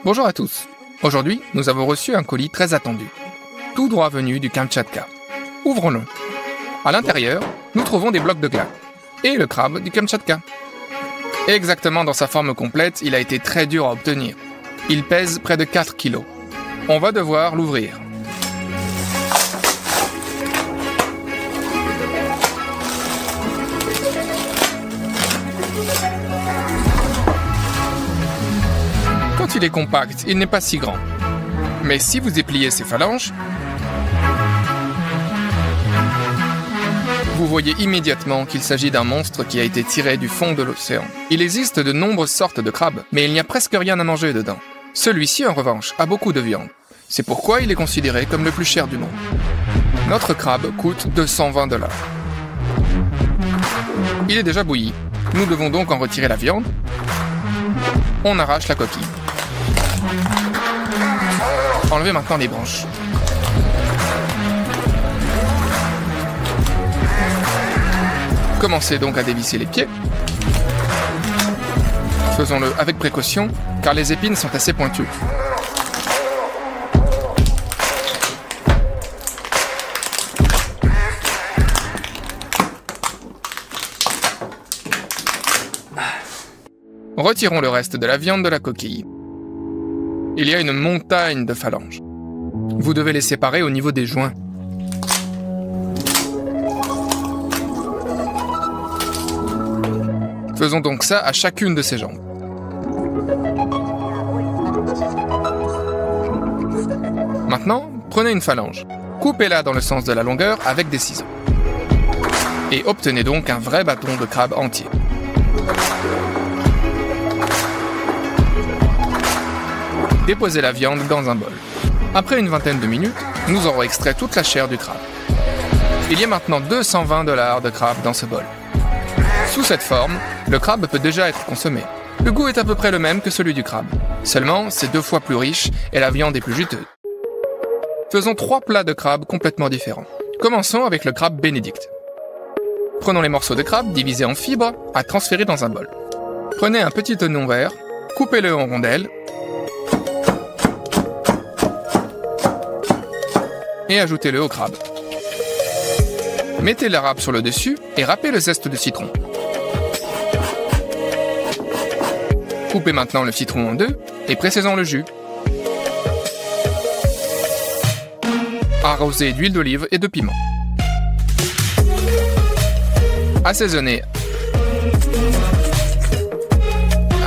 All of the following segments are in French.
Bonjour à tous. Aujourd'hui, nous avons reçu un colis très attendu, tout droit venu du Kamtchatka. Ouvrons-le. À l'intérieur, nous trouvons des blocs de glace et le crabe du Kamtchatka. Exactement dans sa forme complète, il a été très dur à obtenir. Il pèse près de 4 kilos. On va devoir l'ouvrir. Quand il est compact, il n'est pas si grand. Mais si vous dépliez ses phalanges, vous voyez immédiatement qu'il s'agit d'un monstre qui a été tiré du fond de l'océan. Il existe de nombreuses sortes de crabes, mais il n'y a presque rien à manger dedans. Celui-ci, en revanche, a beaucoup de viande. C'est pourquoi il est considéré comme le plus cher du monde. Notre crabe coûte 220 $. Il est déjà bouilli. Nous devons donc en retirer la viande. On arrache la coquille. Enlevez maintenant les branches. Commencez donc à dévisser les pieds. Faisons-le avec précaution, car les épines sont assez pointues. Retirons le reste de la viande de la coquille. Il y a une montagne de phalanges. Vous devez les séparer au niveau des joints. Faisons donc ça à chacune de ces jambes. Maintenant, prenez une phalange, coupez-la dans le sens de la longueur avec des ciseaux. Et obtenez donc un vrai bâton de crabe entier. Déposez la viande dans un bol. Après une vingtaine de minutes, nous aurons extrait toute la chair du crabe. Il y a maintenant 220 $ de crabe dans ce bol. Sous cette forme, le crabe peut déjà être consommé. Le goût est à peu près le même que celui du crabe. Seulement, c'est 2 fois plus riche et la viande est plus juteuse. Faisons 3 plats de crabe complètement différents. Commençons avec le crabe bénédicte. Prenons les morceaux de crabe divisés en fibres à transférer dans un bol. Prenez un petit oignon vert, coupez-le en rondelles et ajoutez-le au crabe. Mettez la râpe sur le dessus et râpez le zeste de citron. Coupez maintenant le citron en 2 et pressez-en le jus. Arrosez d'huile d'olive et de piment. Assaisonnez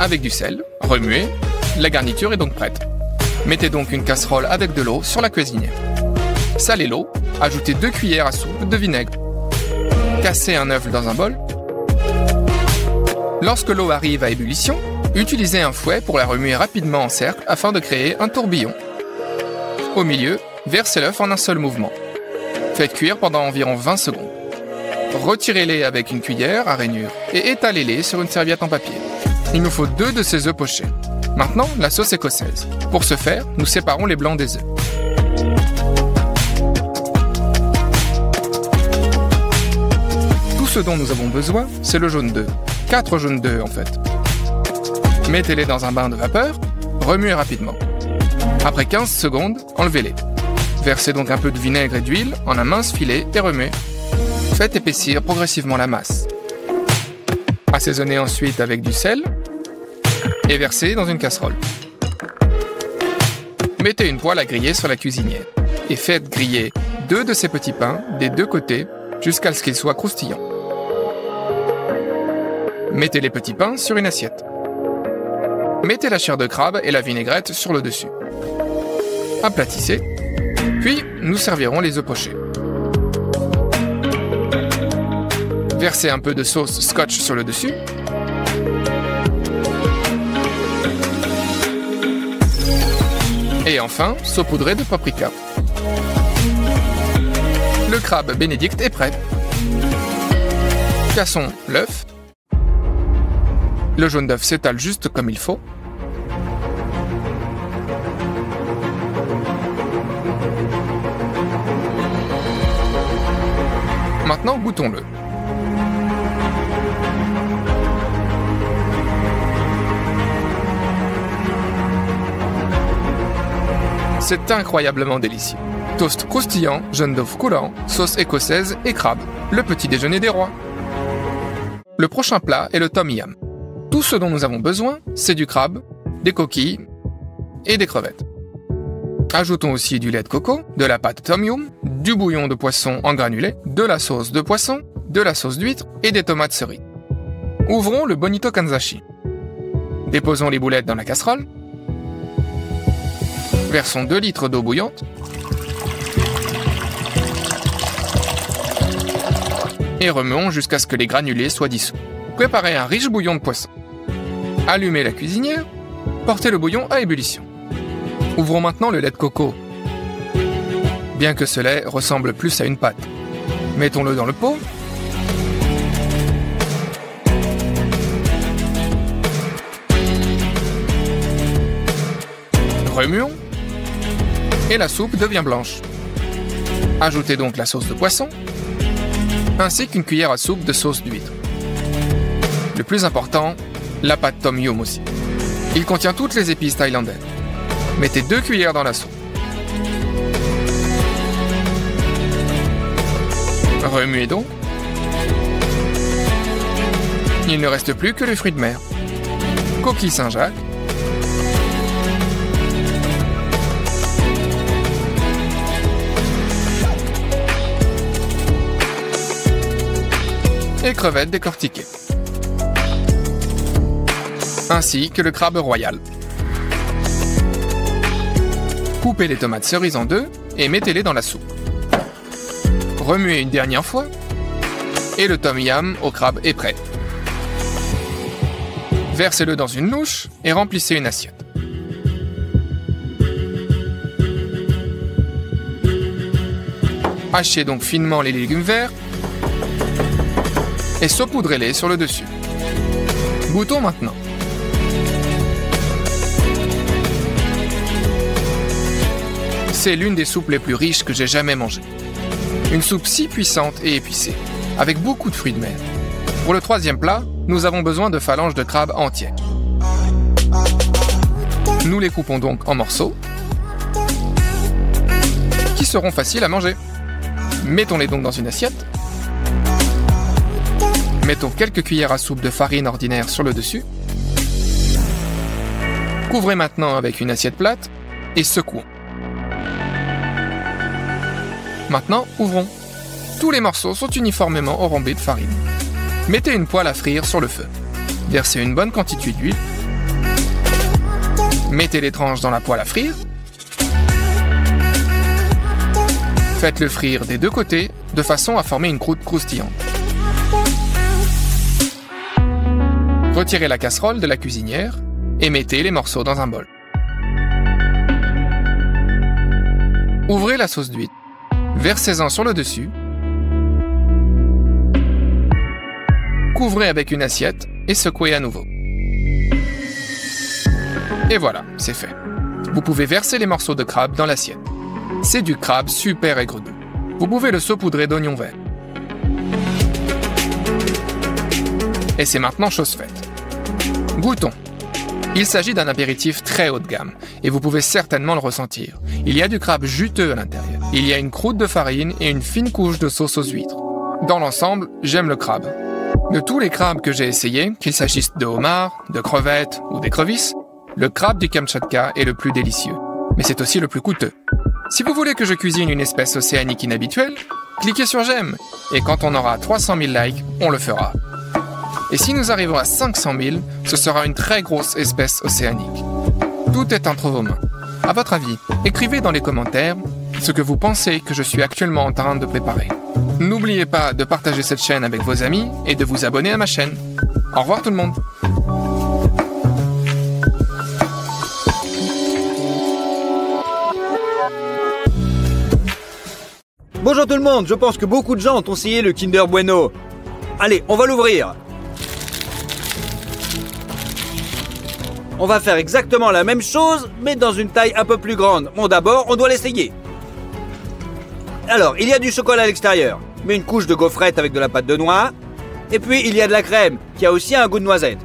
avec du sel, remuez. La garniture est donc prête. Mettez donc une casserole avec de l'eau sur la cuisinière. Salez l'eau, ajoutez 2 cuillères à soupe de vinaigre. Cassez un œuf dans un bol. Lorsque l'eau arrive à ébullition, utilisez un fouet pour la remuer rapidement en cercle afin de créer un tourbillon. Au milieu, versez l'œuf en un seul mouvement. Faites cuire pendant environ 20 secondes. Retirez-les avec une cuillère à rainure et étalez-les sur une serviette en papier. Il nous faut 2 de ces œufs pochés. Maintenant, la sauce écossaise. Pour ce faire, nous séparons les blancs des œufs. Ce dont nous avons besoin, c'est le jaune d'œuf. 4 jaunes d'œufs en fait. Mettez-les dans un bain de vapeur, remuez rapidement. Après 15 secondes, enlevez-les. Versez donc un peu de vinaigre et d'huile en un mince filet et remuez. Faites épaissir progressivement la masse. Assaisonnez ensuite avec du sel et versez dans une casserole. Mettez une poêle à griller sur la cuisinière et faites griller 2 de ces petits pains des 2 côtés jusqu'à ce qu'ils soient croustillants. Mettez les petits pains sur une assiette. Mettez la chair de crabe et la vinaigrette sur le dessus. Aplatissez, puis nous servirons les œufs pochés. Versez un peu de sauce scotch sur le dessus. Et enfin, saupoudrez de paprika. Le crabe bénédicte est prêt. Cassons l'œuf. Le jaune d'œuf s'étale juste comme il faut. Maintenant, goûtons-le. c'est incroyablement délicieux. Toast croustillant, jaune d'œuf coulant, sauce écossaise et crabe, le petit déjeuner des rois. Le prochain plat est le tom yum. Tout ce dont nous avons besoin, c'est du crabe, des coquilles et des crevettes. Ajoutons aussi du lait de coco, de la pâte tom yum, du bouillon de poisson en granulé, de la sauce de poisson, de la sauce d'huître et des tomates cerises. Ouvrons le bonito kanzashi. Déposons les boulettes dans la casserole. Versons 2 litres d'eau bouillante. Et remuons jusqu'à ce que les granulés soient dissous. Préparez un riche bouillon de poisson. Allumez la cuisinière. Portez le bouillon à ébullition. Ouvrons maintenant le lait de coco. Bien que ce lait ressemble plus à une pâte. Mettons-le dans le pot. Remuons. Et la soupe devient blanche. Ajoutez donc la sauce de poisson, ainsi qu'une cuillère à soupe de sauce d'huître. Le plus important, la pâte tom yum aussi. Il contient toutes les épices thaïlandaises. Mettez 2 cuillères dans la soupe. Remuez donc. Il ne reste plus que les fruits de mer. Coquille Saint-Jacques. Et crevettes décortiquées. Ainsi que le crabe royal. Coupez les tomates cerises en 2 et mettez-les dans la soupe. Remuez une dernière fois et le tom yum au crabe est prêt. Versez-le dans une louche et remplissez une assiette. Hachez donc finement les légumes verts et saupoudrez-les sur le dessus. Goûtons maintenant. C'est l'une des soupes les plus riches que j'ai jamais mangées. Une soupe si puissante et épicée, avec beaucoup de fruits de mer. Pour le 3e plat, nous avons besoin de phalanges de crabe entières. Nous les coupons donc en morceaux, qui seront faciles à manger. Mettons-les donc dans une assiette. Mettons quelques cuillères à soupe de farine ordinaire sur le dessus. Couvrez maintenant avec une assiette plate et secouons. Maintenant, ouvrons. Tous les morceaux sont uniformément enrobés de farine. Mettez une poêle à frire sur le feu. Versez une bonne quantité d'huile. Mettez les tranches dans la poêle à frire. Faites-le frire des 2 côtés, de façon à former une croûte croustillante. Retirez la casserole de la cuisinière et mettez les morceaux dans un bol. Ouvrez la sauce d'huître. Versez-en sur le dessus. Couvrez avec une assiette et secouez à nouveau. Et voilà, c'est fait. Vous pouvez verser les morceaux de crabe dans l'assiette. C'est du crabe super aigre doux. Vous pouvez le saupoudrer d'oignons verts. Et c'est maintenant chose faite. Goûtons. Il s'agit d'un apéritif très haut de gamme, et vous pouvez certainement le ressentir. Il y a du crabe juteux à l'intérieur. Il y a une croûte de farine et une fine couche de sauce aux huîtres. Dans l'ensemble, j'aime le crabe. De tous les crabes que j'ai essayés, qu'il s'agisse de homards, de crevettes ou d'écrevisses, le crabe du Kamtchatka est le plus délicieux. Mais c'est aussi le plus coûteux. Si vous voulez que je cuisine une espèce océanique inhabituelle, cliquez sur j'aime, et quand on aura 300 000 likes, on le fera. Et si nous arrivons à 500 000, ce sera une très grosse espèce océanique. Tout est entre vos mains. À votre avis, écrivez dans les commentaires ce que vous pensez que je suis actuellement en train de préparer. N'oubliez pas de partager cette chaîne avec vos amis et de vous abonner à ma chaîne. Au revoir tout le monde. Bonjour tout le monde, je pense que beaucoup de gens ont essayé le Kinder Bueno. Allez, on va l'ouvrir. On va faire exactement la même chose, mais dans une taille un peu plus grande. Bon, d'abord, on doit l'essayer. Alors, il y a du chocolat à l'extérieur, mais une couche de gaufrette avec de la pâte de noix. Et puis, il y a de la crème, qui a aussi un goût de noisette.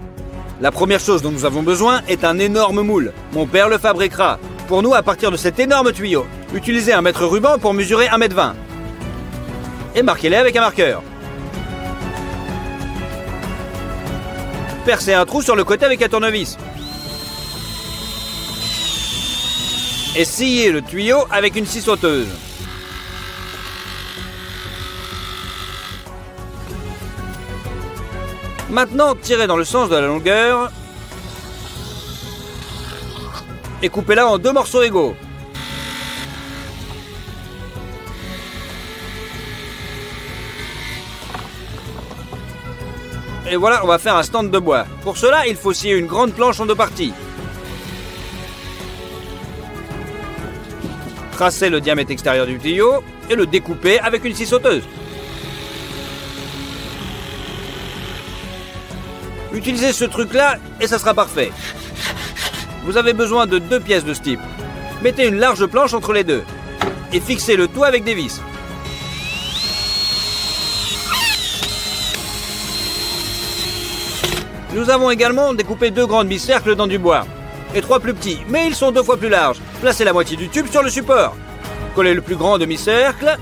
La première chose dont nous avons besoin est un énorme moule. Mon père le fabriquera. pour nous à partir de cet énorme tuyau. Utilisez un mètre ruban pour mesurer 1,20 m. Et marquez-les avec un marqueur. Percez un trou sur le côté avec un tournevis. Et sciez le tuyau avec une scie sauteuse. Maintenant, tirez dans le sens de la longueur et coupez-la en 2 morceaux égaux. Et voilà, on va faire un stand de bois. Pour cela, il faut scier une grande planche en 2 parties. Tracez le diamètre extérieur du tuyau et le découpez avec une scie sauteuse. Utilisez ce truc-là et ça sera parfait. Vous avez besoin de 2 pièces de ce type. Mettez une large planche entre les deux et fixez le tout avec des vis. Nous avons également découpé 2 grands demi-cercles dans du bois et 3 plus petits, mais ils sont 2 fois plus larges. Placez la moitié du tube sur le support. Collez le plus grand demi-cercle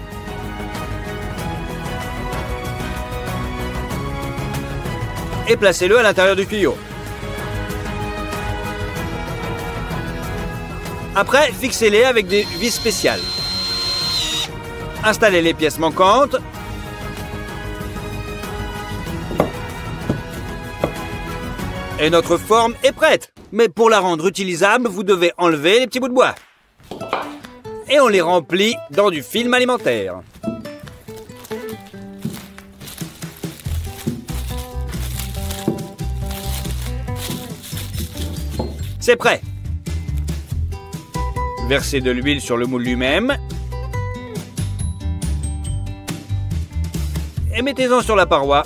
et placez-le à l'intérieur du tuyau. Après, fixez-les avec des vis spéciales. Installez les pièces manquantes. Et notre forme est prête. Mais pour la rendre utilisable, vous devez enlever les petits bouts de bois. Et on les remplit dans du film alimentaire. C'est prêt. Versez de l'huile sur le moule lui-même. Et mettez-en sur la paroi.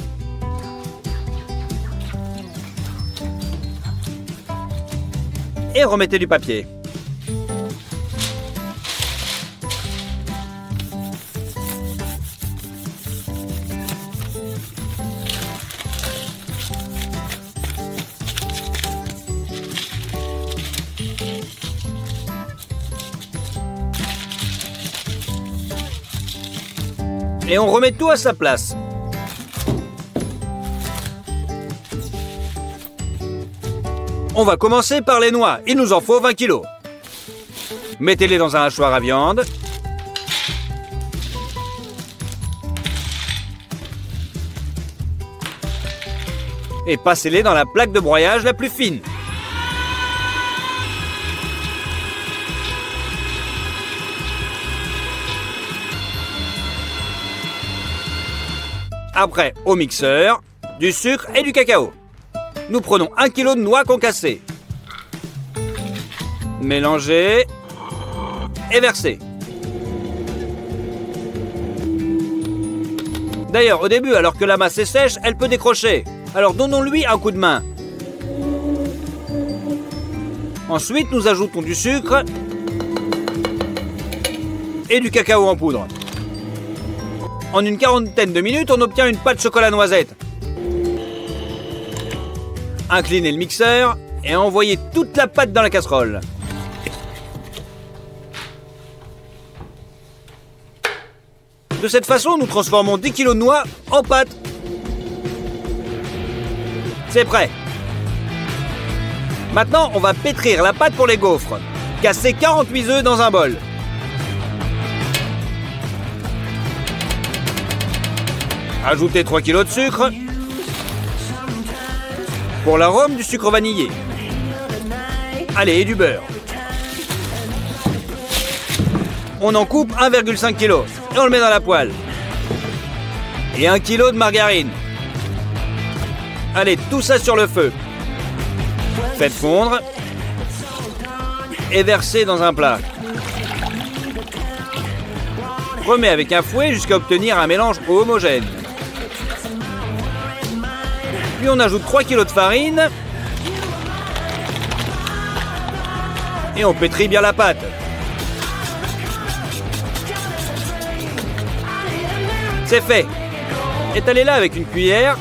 Et remettez du papier. Et on remet tout à sa place. On va commencer par les noix. Il nous en faut 20 kg. Mettez-les dans un hachoir à viande. Et passez-les dans la plaque de broyage la plus fine. Après, au mixeur, du sucre et du cacao. Nous prenons 1 kg de noix concassées. Mélangez et versez. D'ailleurs, au début, alors que la masse est sèche, elle peut décrocher. Alors donnons-lui un coup de main. Ensuite, nous ajoutons du sucre et du cacao en poudre. En une quarantaine de minutes, on obtient une pâte chocolat noisette. Inclinez le mixeur et envoyez toute la pâte dans la casserole. De cette façon, nous transformons 10 kg de noix en pâte. C'est prêt. Maintenant, on va pétrir la pâte pour les gaufres. Cassez 48 œufs dans un bol. Ajoutez 3 kg de sucre. Pour l'arôme, du sucre vanillé. Allez, et du beurre. On en coupe 1,5 kg et on le met dans la poêle. Et 1 kg de margarine. Allez, tout ça sur le feu. Faites fondre. Et versez dans un plat. Remets avec un fouet jusqu'à obtenir un mélange homogène. Puis on ajoute 3 kg de farine. Et on pétrit bien la pâte. C'est fait. Étalez-la avec une cuillère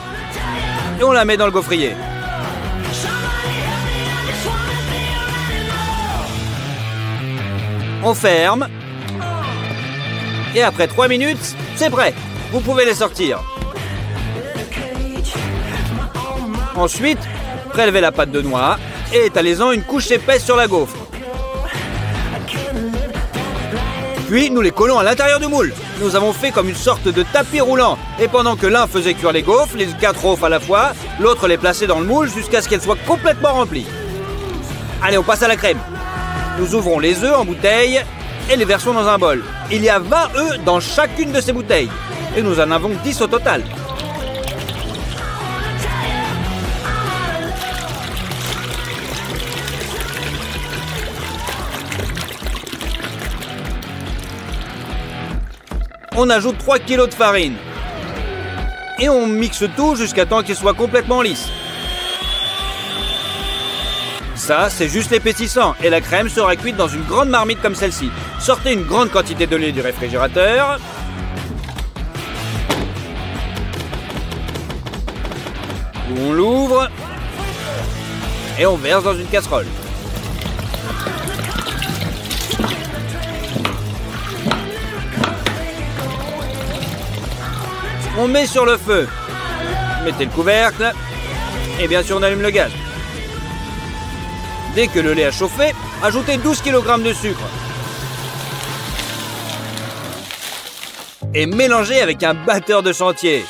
et on la met dans le gaufrier. On ferme. Et après 3 minutes, c'est prêt. Vous pouvez les sortir. Ensuite, prélevez la pâte de noix et étalez-en une couche épaisse sur la gaufre. Puis, nous les collons à l'intérieur du moule. Nous avons fait comme une sorte de tapis roulant. Et pendant que l'un faisait cuire les gaufres, les 4 œufs à la fois, l'autre les plaçait dans le moule jusqu'à ce qu'elles soient complètement remplies. Allez, on passe à la crème. Nous ouvrons les œufs en bouteille et les versons dans un bol. Il y a 20 œufs dans chacune de ces bouteilles. Et nous en avons 10 au total. On ajoute 3 kg de farine. Et on mixe tout jusqu'à temps qu'il soit complètement lisse. Ça, c'est juste l'épaississant. Et la crème sera cuite dans une grande marmite comme celle-ci. Sortez une grande quantité de lait du réfrigérateur. On l'ouvre. Et on verse dans une casserole. On met sur le feu. Mettez le couvercle. Et bien sûr, on allume le gaz. Dès que le lait a chauffé, ajoutez 12 kg de sucre. Et mélangez avec un batteur de chantier.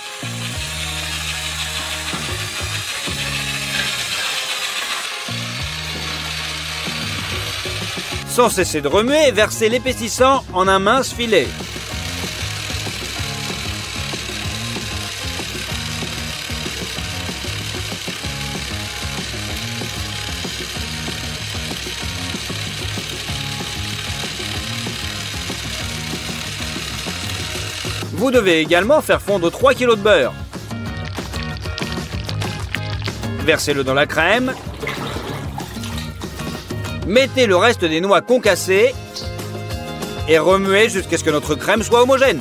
Sans cesser de remuer, versez l'épaississant en un mince filet. Vous devez également faire fondre 3 kg de beurre. Versez-le dans la crème. Mettez le reste des noix concassées et remuez jusqu'à ce que notre crème soit homogène.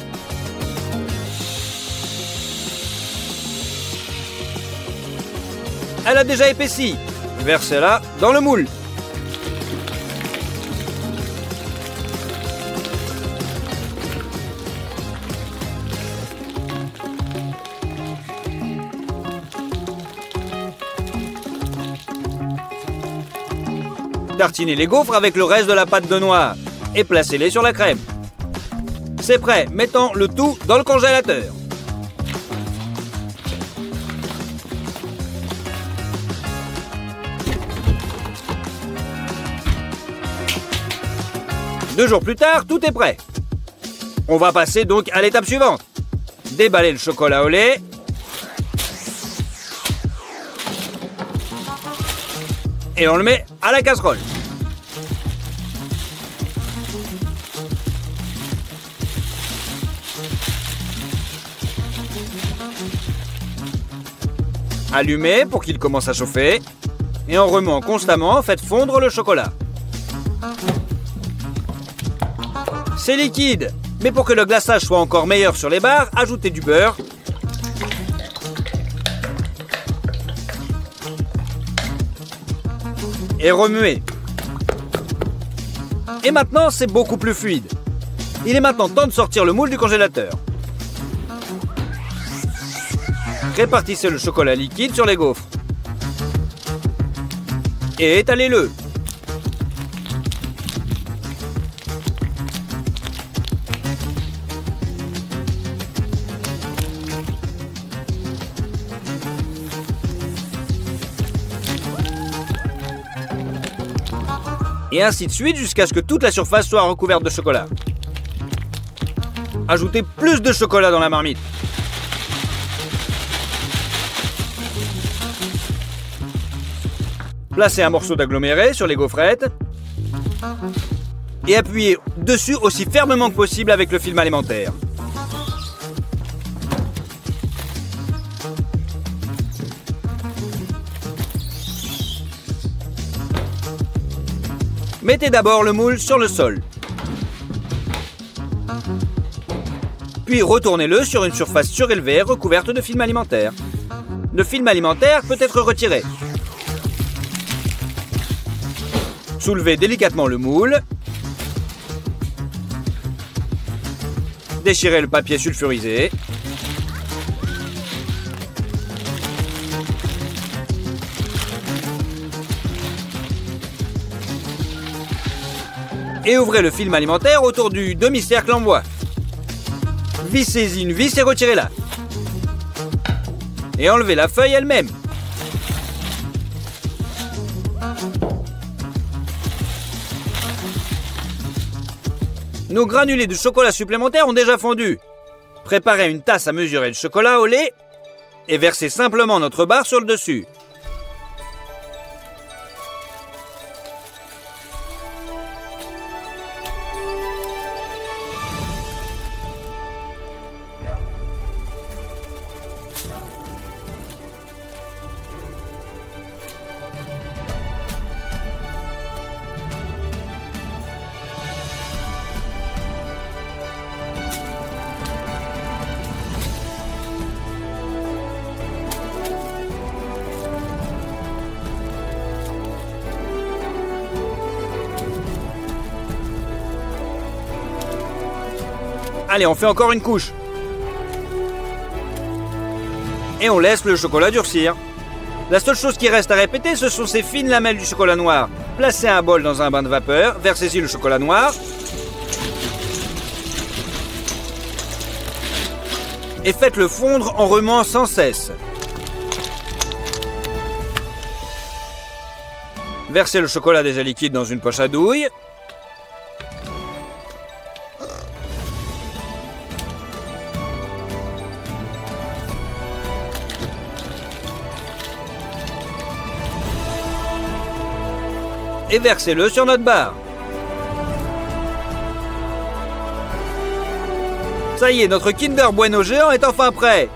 Elle a déjà épaissi. Versez-la dans le moule. Tartinez les gaufres avec le reste de la pâte de noix et placez-les sur la crème. C'est prêt, mettons le tout dans le congélateur. Deux jours plus tard, tout est prêt. On va passer donc à l'étape suivante. Déballer le chocolat au lait. Et on le met à la casserole. Allumez pour qu'il commence à chauffer. Et en remuant constamment, faites fondre le chocolat. C'est liquide, mais pour que le glaçage soit encore meilleur sur les barres, ajoutez du beurre. Et remuez. Et maintenant, c'est beaucoup plus fluide. Il est maintenant temps de sortir le moule du congélateur. Répartissez le chocolat liquide sur les gaufres. Et étalez-le. Et ainsi de suite jusqu'à ce que toute la surface soit recouverte de chocolat. Ajoutez plus de chocolat dans la marmite. Placez un morceau d'aggloméré sur les gaufrettes et appuyez dessus aussi fermement que possible avec le film alimentaire. Mettez d'abord le moule sur le sol. Puis retournez-le sur une surface surélevée recouverte de film alimentaire. Le film alimentaire peut être retiré. Soulevez délicatement le moule Déchirez le papier sulfurisé. Et ouvrez le film alimentaire autour du demi-cercle en bois. Vissez-y une vis et retirez-la. Et enlevez la feuille elle-même. Nos granulés de chocolat supplémentaires ont déjà fondu. Préparez une tasse à mesurer le chocolat au lait et versez simplement notre barre sur le dessus. Allez, on fait encore une couche. Et on laisse le chocolat durcir. La seule chose qui reste à répéter, ce sont ces fines lamelles du chocolat noir. Placez un bol dans un bain de vapeur, versez-y le chocolat noir. Et faites-le fondre en remuant sans cesse. Versez le chocolat déjà liquide dans une poche à douille. Et versez-le sur notre barre. Ça y est, notre Kinder Bueno géant est enfin prêt.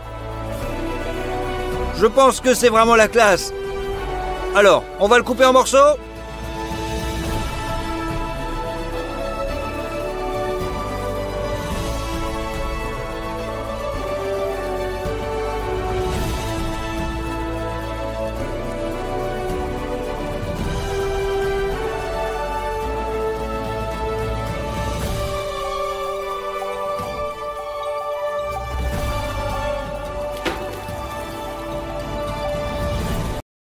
Je pense que c'est vraiment la classe. Alors, on va le couper en morceaux ?